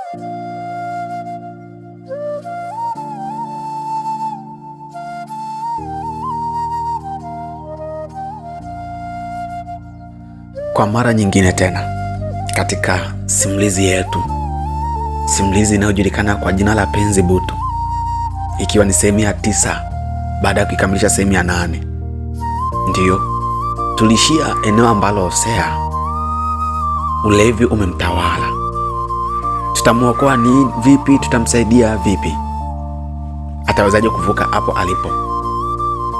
Kwa mara nyingine tena katika simulizi yetu, simulizi inayojulikana kwa jina la Penzi Butu, ikiwa ni sehemu ya 9 baada ya kukamilisha sehemu ya 8. Ndiyo tulishia eneo ambalo Hosea ulevi umemtawala. Tutamuokoa ni vipi? Tutamsaidia vipi? Atawezaje kuvuka hapo alipo?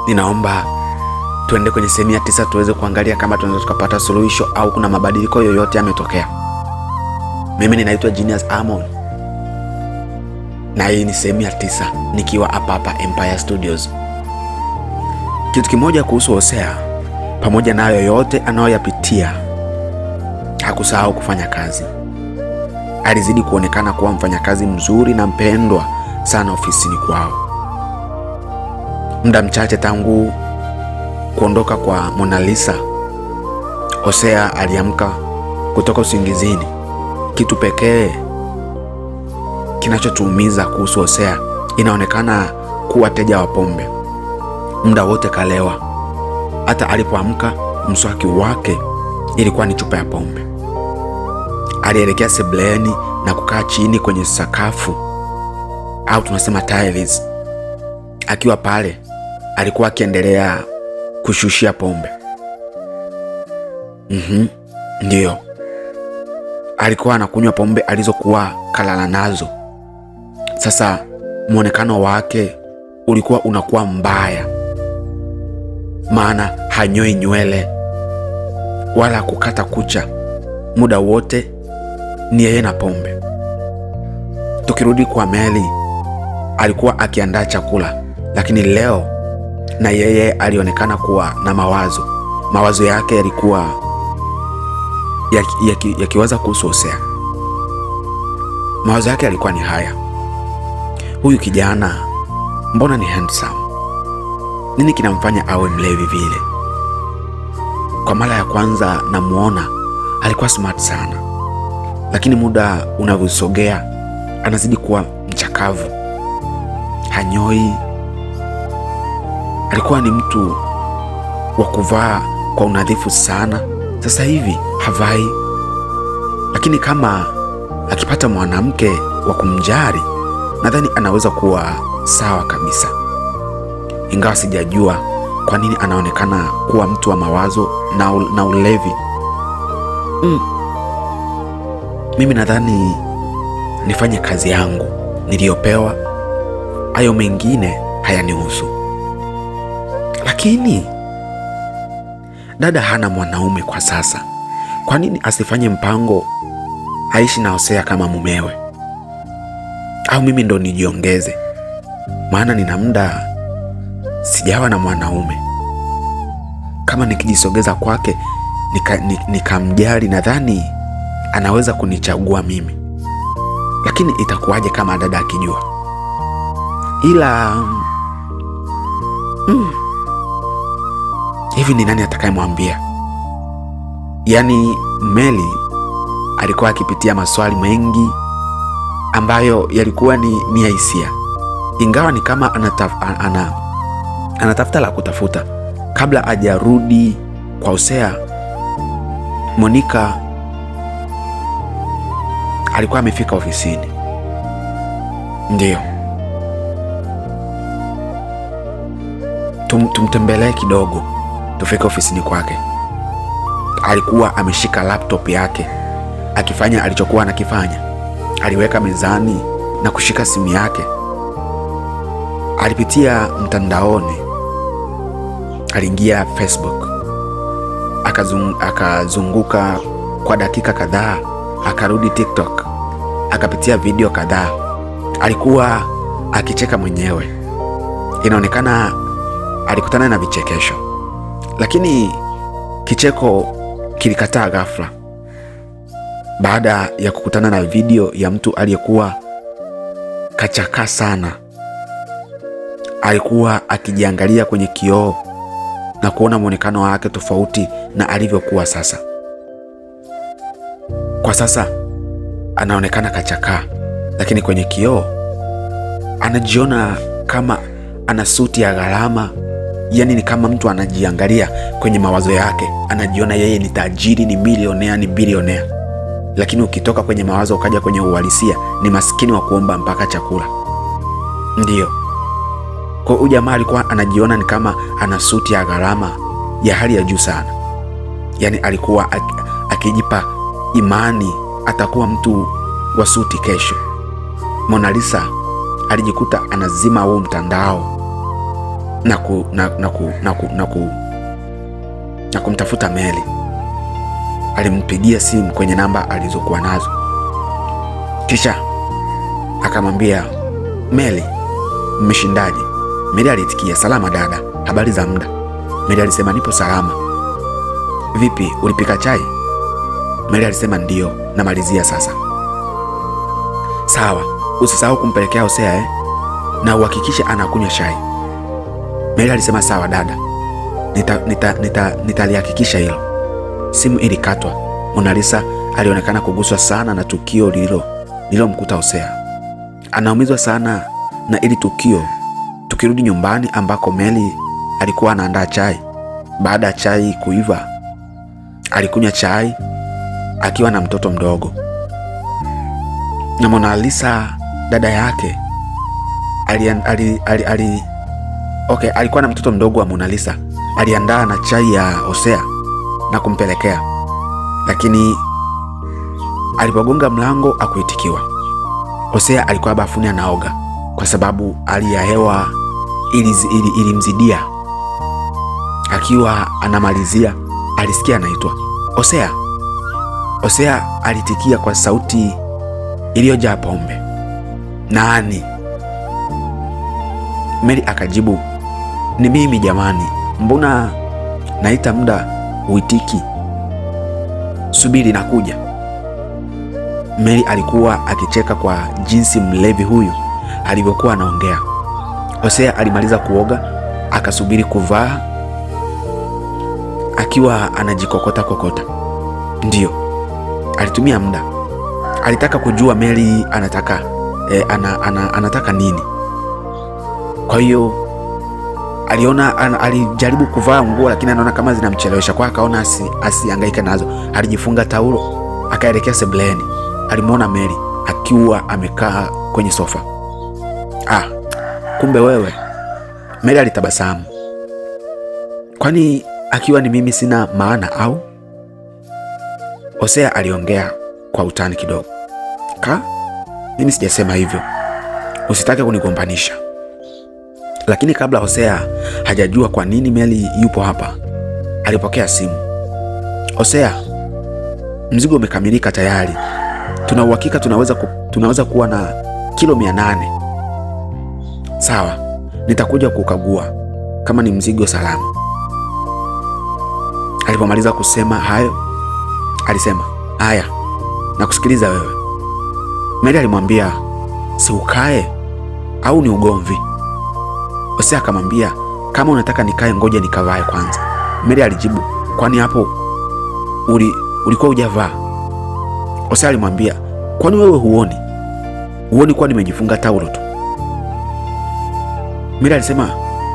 Ninaomba tuende kwenye sehemu ya 9 tuweze kuangalia kama tunaweza tukapata suluhisho au kuna mabadiliko yoyote yametokea. Mimi ninaitwa Genius Amon na hii ni sehemu ya 9 nikiwa hapa Empire Studios. Kitu kimoja kuhusu Hosea, pamoja na yote anayoyapitia, hakusahau kufanya kazi. Alizidi kuonekana kuwa mfanyakazi mzuri na mpendwa sana ofisini kwao. Muda mchache tangu kuondoka kwa Mona Lisa, Hosea aliamka kutoka usingizini. Kitu pekee kinachotuumiza kuhusu Hosea, inaonekana kuwa teja wa pombe. Muda wote kalewa. Hata alipoamka mswaki wake ilikuwa ni chupa ya pombe. Alielekea sebuleni na kukaa chini kwenye sakafu au tunasema tiles. Akiwa pale alikuwa akiendelea kushushia pombe. Ndiyo, alikuwa anakunywa pombe alizokuwa kalala nazo. Sasa muonekano wake ulikuwa unakuwa mbaya, maana hanyoi nywele wala kukata kucha. Muda wote ni yeye na pombe. Tukirudi kwa Meli, alikuwa akiandaa chakula, lakini leo na yeye alionekana kuwa na mawazo yake yalikuwa yakiwaza kuhusu Hosea. Mawazo yake yalikuwa ni haya: huyu kijana mbona ni handsome? Nini kinamfanya awe mlevi vile? Kwa mara ya kwanza namuona alikuwa smart sana, lakini muda unavyosogea anazidi kuwa mchakavu. Hanyoi. Alikuwa ni mtu wa kuvaa kwa unadhifu sana, sasa hivi havai. Lakini kama akipata mwanamke wa kumjali, nadhani anaweza kuwa sawa kabisa. Ingawa sijajua kwa nini anaonekana kuwa mtu wa mawazo na ulevi. Mimi nadhani nifanye kazi yangu niliyopewa, hayo mengine hayanihusu. Lakini dada hana mwanaume kwa sasa, kwa nini asifanye mpango aishi na Hosea kama mumewe? Au mimi ndo nijiongeze, maana nina muda sijawa na mwanaume. Kama nikijisogeza kwake nikamjali, nadhani anaweza kunichagua mimi. Lakini itakuwaje kama dada akijua? Ila hivi ni nani atakayemwambia? Yaani Meli alikuwa akipitia maswali mengi ambayo yalikuwa ni ya hisia, ingawa ni kama anatafuta la kutafuta. Kabla hajarudi kwa Hosea, Monica alikuwa amefika ofisini. Ndiyo, tumtembelee kidogo, tufike ofisini kwake. Alikuwa ameshika laptop yake akifanya alichokuwa anakifanya. Aliweka mezani na kushika simu yake. Alipitia mtandaoni, aliingia Facebook, akazunguka kwa dakika kadhaa, akarudi TikTok, akapitia video kadhaa. Alikuwa akicheka mwenyewe. Inaonekana alikutana na vichekesho, lakini kicheko kilikataa ghafla baada ya kukutana na video ya mtu aliyekuwa kachakaa sana. Alikuwa akijiangalia kwenye kioo na kuona muonekano wake tofauti na alivyokuwa sasa. Kwa sasa anaonekana kachakaa, lakini kwenye kioo anajiona kama ana suti ya gharama. Yani ni kama mtu anajiangalia kwenye mawazo yake, anajiona yeye ni tajiri, ni milionea, ni bilionea, lakini ukitoka kwenye mawazo ukaja kwenye uhalisia ni maskini wa kuomba mpaka chakula. Ndiyo, kwa hiyo jamaa alikuwa anajiona ni kama ana suti ya gharama ya hali ya juu sana. Yani alikuwa akijipa imani atakuwa mtu wa suti kesho. Mona Lisa alijikuta anazima huo mtandao na kumtafuta Mary. Alimpigia simu kwenye namba alizokuwa nazo, kisha akamwambia, Mary, mmeshindaje? Mary alitikia, salama dada, habari za muda? Mary alisema, nipo salama. Vipi, ulipika chai? Mary alisema, ndio, namalizia sasa. Sawa, usisahau kumpelekea Hosea na uhakikishe anakunywa chai. Mary alisema, sawa dada, nitalihakikisha hilo. Simu ilikatwa. Mona Lisa alionekana kuguswa sana na tukio lililomkuta Hosea. Anaumizwa sana na ili tukio. Tukirudi nyumbani ambako Mary alikuwa anaandaa chai, baada ya chai kuiva, alikunywa chai akiwa na mtoto mdogo. Na Mona Lisa dada yake alikuwa na mtoto mdogo wa Mona Lisa. Aliandaa na chai ya Hosea na kumpelekea, lakini alipogonga mlango akuitikiwa. Hosea alikuwa bafuni anaoga kwa sababu hali ya hewa ilimzidia. Akiwa anamalizia alisikia anaitwa Hosea. Hosea alitikia kwa sauti iliyojaa pombe, nani? Mary akajibu, ni mimi jamani, mbona naita muda uitiki? Subiri nakuja. Mary alikuwa akicheka kwa jinsi mlevi huyu alivyokuwa anaongea. Hosea alimaliza kuoga akasubiri kuvaa akiwa anajikokota kokota. Ndiyo, alitumia muda. Alitaka kujua Mary anataka nini. Kwa hiyo alijaribu kuvaa nguo, lakini anaona kama zinamchelewesha, kwa akaona asihangaike nazo. Alijifunga taulo akaelekea sebuleni. Alimwona Mary akiwa amekaa kwenye sofa. Kumbe wewe. Mary alitabasamu. Kwani akiwa ni mimi sina maana au? Hosea aliongea kwa utani kidogo. Mimi sijasema hivyo, usitake kunigombanisha. Lakini kabla Hosea hajajua kwa nini Mary yupo hapa, alipokea simu. Hosea, mzigo umekamilika tayari. Tuna uhakika tunaweza kuwa na kilo 800. Sawa, nitakuja kukagua kama ni mzigo salama. Alipomaliza kusema hayo, alisema, haya, nakusikiliza wewe. Mary alimwambia, si ukae au ni ugomvi? Hosea akamwambia, kama unataka nikae, ngoja nikavae kwanza. Mary alijibu, kwani hapo ulikuwa hujavaa? Hosea alimwambia, kwani wewe huoni kuwa nimejifunga taulo tu? Mary alisema,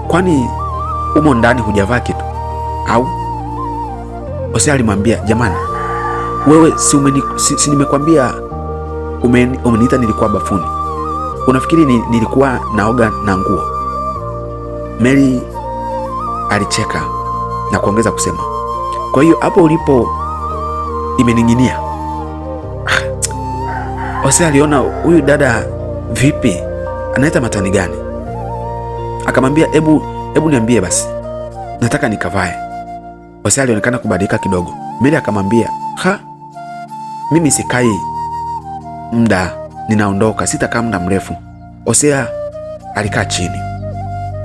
kwani umo ndani hujavaa kitu au? Hosea alimwambia, jamani, wewe si nimekwambia umeniita nilikuwa bafuni? Unafikiri nilikuwa naoga na nguo? Mary alicheka na kuongeza kusema, kwa hiyo hapo ulipo imening'inia. Hosea aliona huyu dada vipi, anaita matani gani? Akamwambia, hebu niambie basi, nataka nikavae. Hosea alionekana kubadilika kidogo. Mary akamwambia, mimi sikai muda, ninaondoka, sitakaa muda mrefu. Hosea alikaa chini,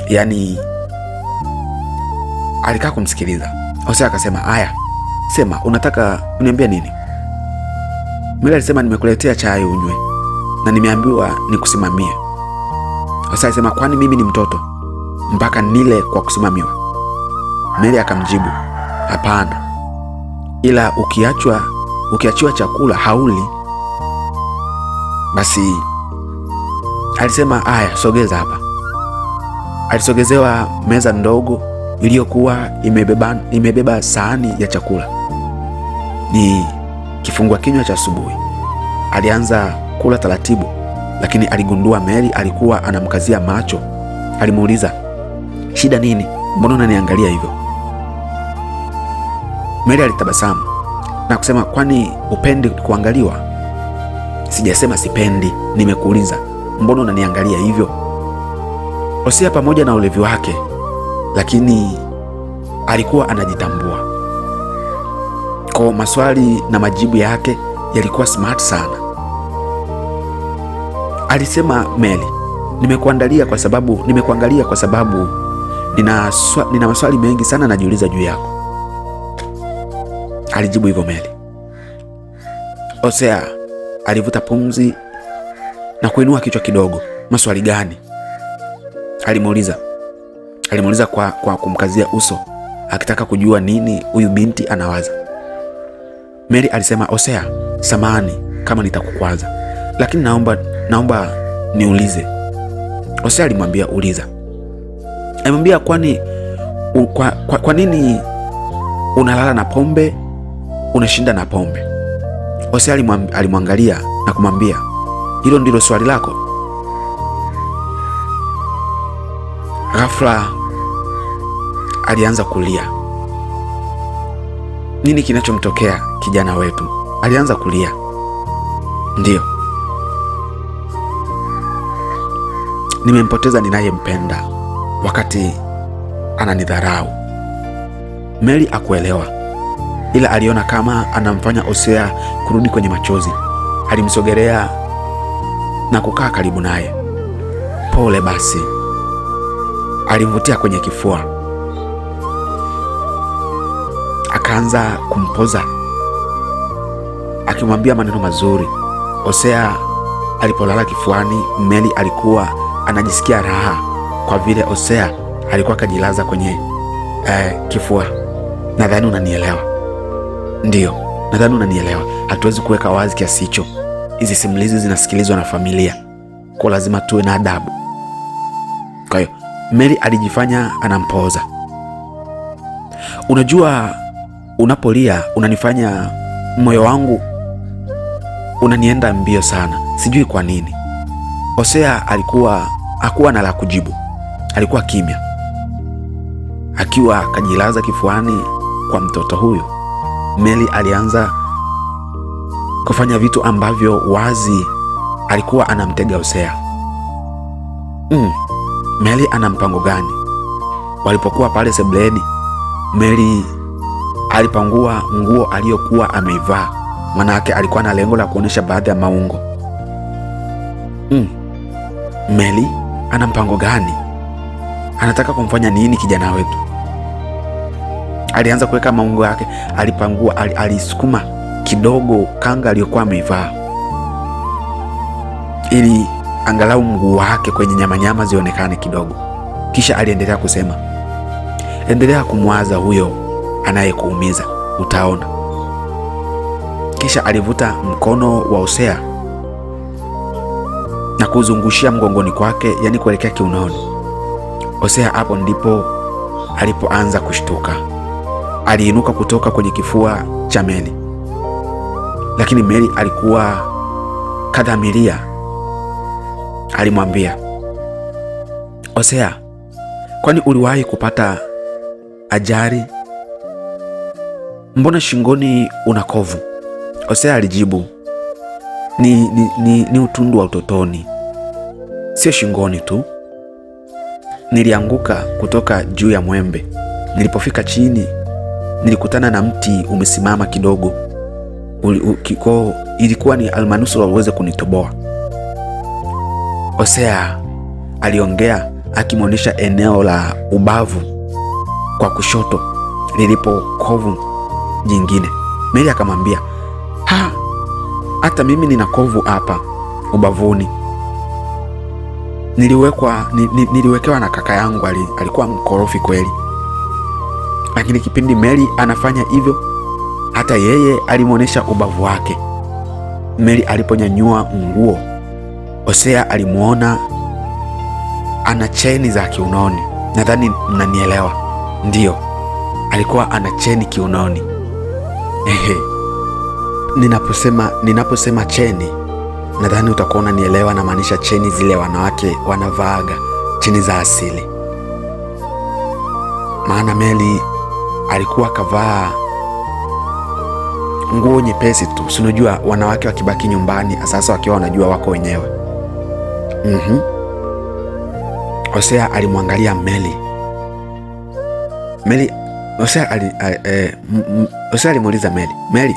yaani alikaa kumsikiliza. Hosea akasema, haya, sema, unataka uniambia nini? Mary alisema, nimekuletea chai unywe na nimeambiwa nikusimamie. Hosea alisema, kwani mimi ni mtoto mpaka nile kwa kusimamiwa? Mary akamjibu, hapana, ila ukiachiwa chakula hauli, basi alisema aya, sogeza hapa. Alisogezewa meza ndogo iliyokuwa imebeba sahani ya chakula. Ni kifungua kinywa cha asubuhi. Alianza kula taratibu, lakini aligundua Mary alikuwa anamkazia macho. Alimuuliza, shida nini? Mbona unaniangalia hivyo? Mary alitabasamu na kusema, kwani upendi kuangaliwa? Sijasema sipendi, nimekuuliza mbona unaniangalia hivyo? Hosea pamoja na ulevi wake, lakini alikuwa anajitambua. Kwa maswali na majibu yake yalikuwa smart sana. Alisema, Mary, nimekuangalia kwa sababu nina maswali mengi sana najiuliza juu yako. Alijibu hivyo Mary. Hosea alivuta pumzi na kuinua kichwa kidogo. Maswali gani? Alimuuliza kwa kumkazia uso, akitaka kujua nini huyu binti anawaza. Mary alisema, Hosea, samahani kama nitakukwaza, lakini naomba niulize. Hosea alimwambia, uliza. Alimwambia, kwa nini unalala na pombe, unashinda na pombe? Hosea alimwangalia na kumwambia, hilo ndilo swali lako? Ghafla alianza kulia. Nini kinachomtokea kijana wetu? Alianza kulia. Ndiyo, nimempoteza ninayempenda wakati ananidharau. Mary akuelewa, ila aliona kama anamfanya Hosea kurudi kwenye machozi. Alimsogelea na kukaa karibu naye. Pole basi. Alimvutia kwenye kifua, akaanza kumpoza akimwambia maneno mazuri. Hosea alipolala kifuani, Mary alikuwa anajisikia raha kwa vile Hosea alikuwa akajilaza kwenye kifua. Nadhani unanielewa. Ndiyo, nadhani unanielewa. Hatuwezi kuweka wazi kiasi hicho. Hizi simulizi zinasikilizwa na familia, kwa lazima tuwe na adabu. Kwa hiyo Mary alijifanya anampoza. Unajua, unapolia unanifanya moyo wangu unanienda mbio sana, sijui kwa nini. Hosea hakuwa na la kujibu. Alikuwa kimya, akiwa kajilaza kifuani kwa mtoto huyu. Mary alianza kufanya vitu ambavyo wazi alikuwa anamtega Hosea. Mary ana mpango gani? Walipokuwa pale sebuleni, Mary alipangua nguo aliyokuwa ameivaa, manake alikuwa na lengo la kuonyesha baadhi ya maungo. Mary ana mpango gani? Anataka kumfanya nini kijana wetu? Alianza kuweka maungo yake. Alipangua, alisukuma kidogo kanga aliyokuwa ameivaa ili angalau mguu wake kwenye nyamanyama zionekane kidogo. Kisha aliendelea kusema, endelea kumwaza huyo anayekuumiza, utaona. Kisha alivuta mkono wa Hosea na kuzungushia mgongoni kwake, yani kuelekea kiunoni. Hosea hapo ndipo alipoanza kushtuka. Aliinuka kutoka kwenye kifua cha Mary, lakini Mary alikuwa kadhamiria. Alimwambia, Hosea, kwani uliwahi kupata ajali? Mbona shingoni una kovu? Hosea alijibu, ni utundu wa utotoni, sio shingoni tu. Nilianguka kutoka juu ya mwembe. Nilipofika chini, nilikutana na mti umesimama kidogo. Ilikuwa ni almanusura uweze kunitoboa. Hosea aliongea akimwonyesha eneo la ubavu kwa kushoto lilipo kovu jingine. Mary akamwambia, hata mimi nina kovu hapa ubavuni. Niliwekewa na kaka yangu, alikuwa mkorofi kweli. Lakini kipindi Mary anafanya hivyo, hata yeye alimwonyesha ubavu wake. Mary aliponyanyua nguo Hosea alimuona ana cheni za kiunoni. Nadhani mnanielewa. Ndiyo, alikuwa ana cheni kiunoni. Ninaposema cheni, nadhani utakuwa unanielewa. Namaanisha cheni zile wanawake wanavaaga, cheni za asili. Maana Mary alikuwa kavaa nguo nyepesi tu. Si unajua wanawake wakibaki nyumbani, sasa wakiwa wanajua wako wenyewe. Hosea alimwangalia Mary. Hosea alimuuliza Mary,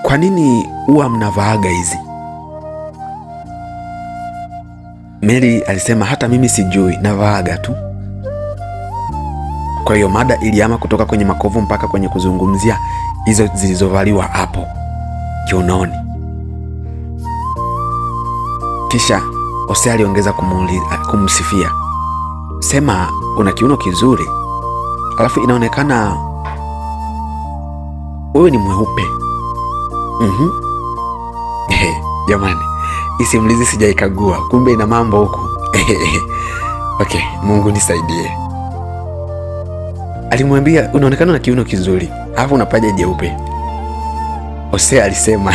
kwa nini huwa mnavaaga hizi? Mary alisema hata mimi sijui, navaaga tu. Kwa hiyo mada iliama kutoka kwenye makovu mpaka kwenye kuzungumzia hizo zilizovaliwa hapo kiunoni. Kisha Hosea aliongeza kumsifia, sema una kiuno kizuri, alafu inaonekana wewe ni mweupe. Jamani, simulizi sijaikagua, kumbe ina mambo huku. Okay, Mungu nisaidie. Alimwambia unaonekana na kiuno kizuri, alafu una paja jeupe. Hosea alisema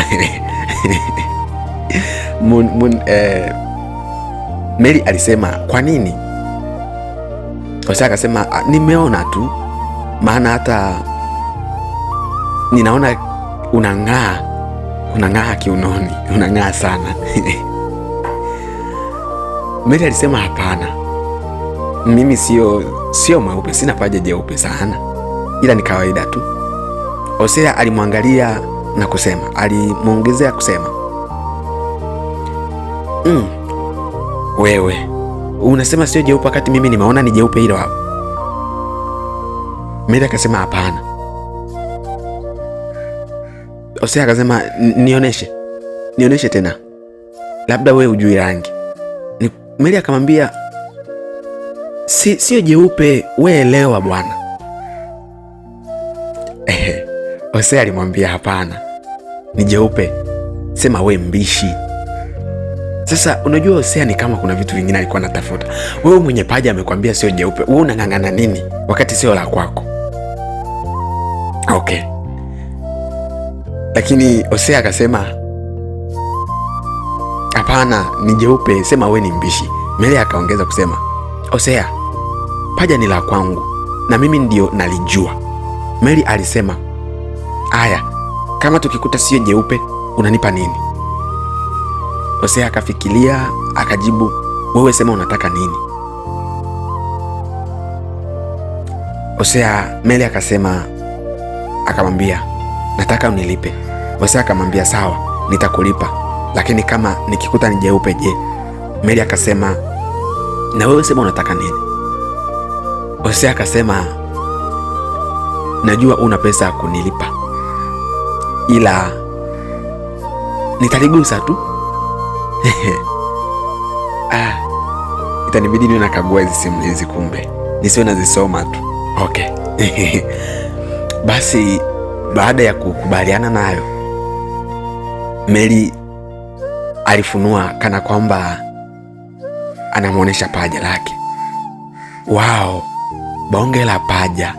Mary alisema kwa nini? Hosea akasema nimeona tu, maana hata ninaona unang'aa kiunoni, unang'aa sana. Mary alisema hapana, mimi sio mweupe, sina paja jeupe sana, ila ni kawaida tu. Hosea alimwangalia na kusema, alimuongezea kusema, wewe unasema sio jeupe wakati mimi nimeona ni jeupe hilo hapo. Mary akasema hapana. Hosea akasema nionyeshe tena, labda wewe hujui rangi. Mary akamwambia sio jeupe, wewe elewa bwana. Hosea alimwambia hapana, ni jeupe, sema we mbishi. Sasa unajua Hosea ni kama kuna vitu vingine alikuwa anatafuta. Wewe mwenye paja amekwambia sio jeupe, wewe unang'ang'ana nini wakati sio la kwako? Okay, lakini Hosea akasema hapana, ni jeupe, sema we ni mbishi. Mary akaongeza kusema, Hosea, paja ni la kwangu na mimi ndio nalijua. Mary alisema, aya, kama tukikuta sio jeupe unanipa nini? Hosea akafikiria akajibu, wewe sema unataka nini? Mary akasema, akamwambia nataka unilipe. Hosea akamwambia sawa, nitakulipa, lakini kama nikikuta ni jeupe je? Mary akasema, na wewe sema unataka nini? Hosea akasema, najua una pesa ya kunilipa, ila nitaligusa tu. Itanibidi niwe nakagua hizi simulizi, kumbe nisiwe nazisoma tu. Okay. Basi baada ya kukubaliana nayo, Mary alifunua kana kwamba anamwonyesha paja lake. Wow, bonge la paja.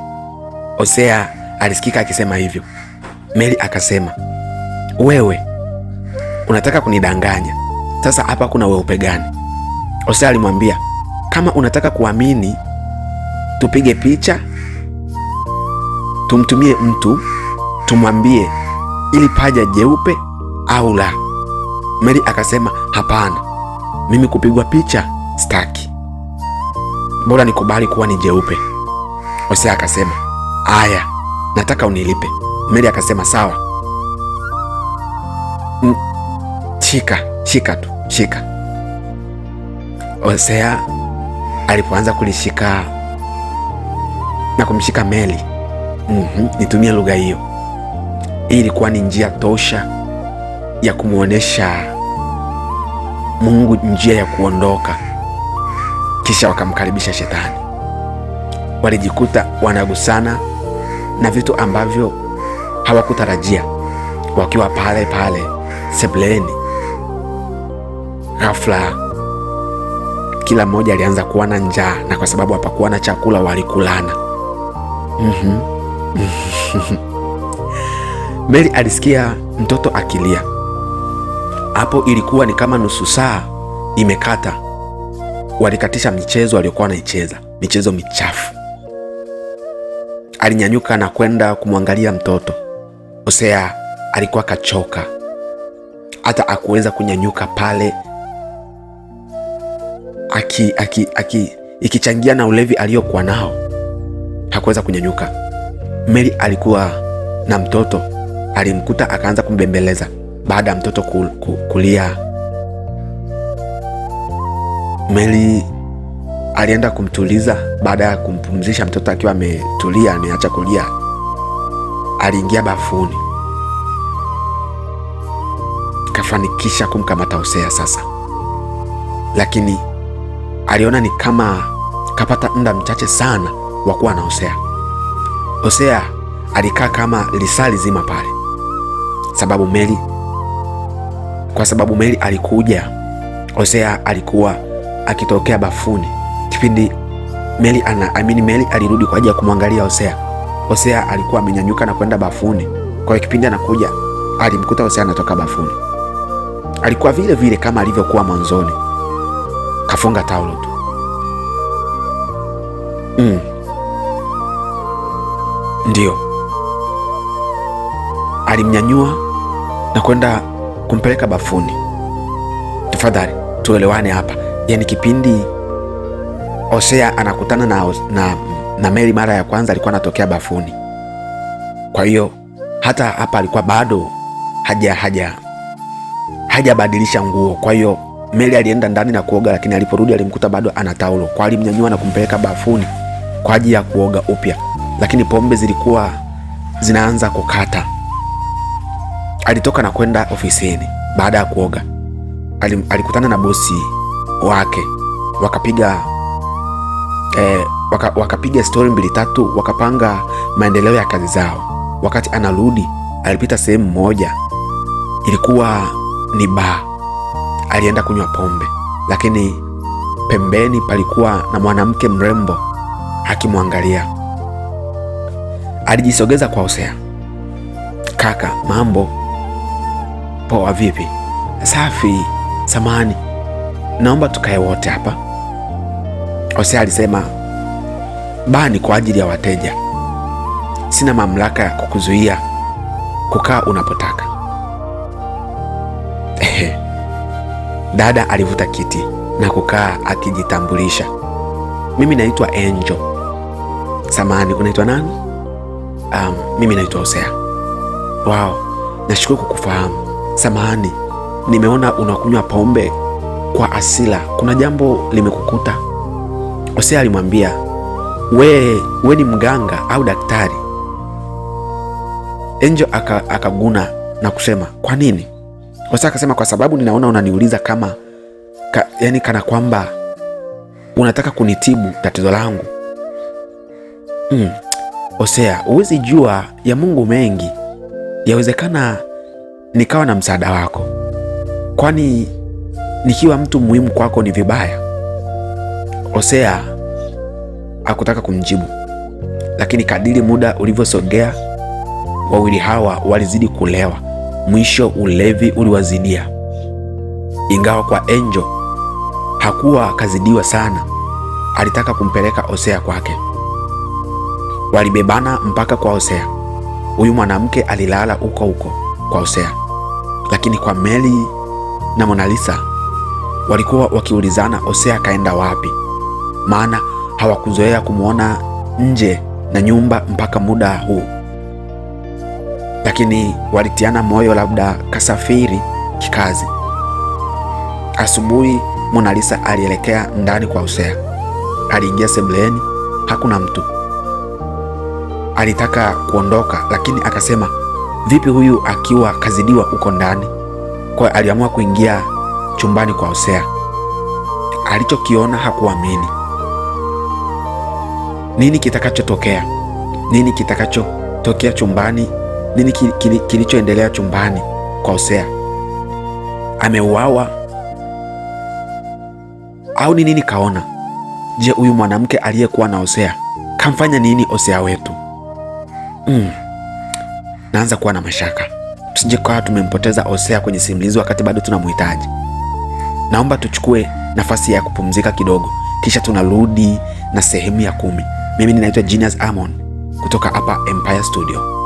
Hosea alisikika akisema hivyo. Mary akasema, wewe unataka kunidanganya? Sasa hapa kuna weupe gani? Hosea alimwambia, kama unataka kuamini, tupige picha, tumtumie mtu, tumwambie ili paja jeupe au la. Mary akasema, hapana, mimi kupigwa picha staki, bora nikubali kuwa ni jeupe. Hosea akasema, aya, nataka unilipe. Mary akasema sawa, shika tu, shika. Hosea alipoanza kulishika na kumshika Mary, nitumie lugha hiyo, hii ilikuwa ni njia tosha ya kumwonyesha Mungu njia ya kuondoka. Kisha wakamkaribisha Shetani. Walijikuta wanagusana na vitu ambavyo hawakutarajia, wakiwa pale pale sebuleni. ghafla kila mmoja alianza kuwa na njaa, na kwa sababu hapakuwa na chakula walikulana. Mary alisikia mtoto akilia. Hapo ilikuwa ni kama nusu saa imekata. Walikatisha michezo waliokuwa wanaicheza, michezo michafu. Alinyanyuka na kwenda kumwangalia mtoto. Hosea alikuwa kachoka, hata akuweza kunyanyuka pale, ikichangia na ulevi aliyokuwa nao, hakuweza kunyanyuka. Mary alikuwa na mtoto, alimkuta akaanza kumbembeleza. Baada ya mtoto kulia, Mary alienda kumtuliza. Baada ya kumpumzisha mtoto akiwa ametulia, ameacha kulia, aliingia bafuni, kafanikisha kumkamata Hosea sasa, lakini aliona ni kama kapata muda mchache sana wa kuwa na Hosea. Hosea alikaa kama lisaa zima pale, kwa sababu Mary alikuja. Hosea alikuwa akitokea bafuni kipindi Mary alirudi kwa ajili ya kumwangalia Hosea. Hosea alikuwa amenyanyuka na kwenda bafuni, kwa hiyo kipindi anakuja alimkuta Hosea anatoka bafuni. Alikuwa vile vile kama alivyokuwa mwanzoni, kafunga taulo tu. Ndio alimnyanyua na kwenda kumpeleka bafuni. Tafadhali tuelewane hapa, yaani kipindi Hosea anakutana na Mary mara ya kwanza alikuwa anatokea bafuni. Kwa hiyo hata hapa alikuwa bado hajabadilisha nguo. Kwa hiyo Mary alienda ndani na kuoga, lakini aliporudi alimkuta bado ana taulo. Kwa alimnyanyua na kumpeleka bafuni kwa ajili ya kuoga upya, lakini pombe zilikuwa zinaanza kukata. Alitoka na kwenda ofisini. Baada ya kuoga alikutana na bosi wake, wakapiga story 2-3, wakapanga maendeleo ya kazi zao. Wakati anarudi alipita sehemu moja, ilikuwa ni baa. Alienda kunywa pombe, lakini pembeni palikuwa na mwanamke mrembo akimwangalia. Alijisogeza kwa Hosea. Kaka, mambo poa? Vipi? Safi, samani, naomba tukae wote hapa. Hosea alisema, baa ni kwa ajili ya wateja, sina mamlaka ya kukuzuia kukaa unapotaka. Dada alivuta kiti na kukaa akijitambulisha. Mimi naitwa Angel. Samani, unaitwa nani? Mimi naitwa Hosea. Wow, nashukuru kukufahamu. Samahani, nimeona unakunywa pombe kwa hasira, kuna jambo limekukuta? Hosea alimwambia, we ni mganga au daktari? Angel akaguna na kusema, kwa nini? Hosea akasema, kwa sababu ninaona unaniuliza yani kana kwamba unataka kunitibu tatizo langu. Hosea, huwezi jua ya Mungu mengi, yawezekana nikawa na msaada wako. Kwani nikiwa mtu muhimu kwako ni vibaya? Hosea hakutaka kumjibu, lakini kadiri muda ulivyosogea, wawili hawa walizidi kulewa. Mwisho ulevi uliwazidia. Ingawa kwa Angel hakuwa kazidiwa sana, alitaka kumpeleka Hosea kwake. Walibebana mpaka kwa Hosea. Huyu mwanamke alilala huko kwa Hosea, lakini kwa Mary na Mona Lisa walikuwa wakiulizana Hosea kaenda wapi, maana hawakuzoea kumwona nje na nyumba mpaka muda huu. Lakini walitiana moyo, labda kasafiri kikazi. Asubuhi Mona Lisa alielekea ndani kwa Hosea. Aliingia sebuleni, hakuna mtu. Alitaka kuondoka, lakini akasema, vipi huyu akiwa kazidiwa uko ndani? Kwa aliamua kuingia chumbani kwa Hosea. Alichokiona hakuamini. Nini kitakachotokea? Nini kitakachotokea chumbani? Nini kilichoendelea chumbani kwa Hosea? Ameuawa Au ni nini kaona? Je, huyu mwanamke aliyekuwa na Hosea kamfanya nini Hosea wetu? Naanza kuwa na mashaka, tusije kwa tumempoteza Hosea kwenye simulizi wakati bado tunamhitaji. Naomba tuchukue nafasi ya kupumzika kidogo, kisha tunarudi na sehemu ya 10. Mimi ninaitwa Genius Amon kutoka hapa Empire Studio.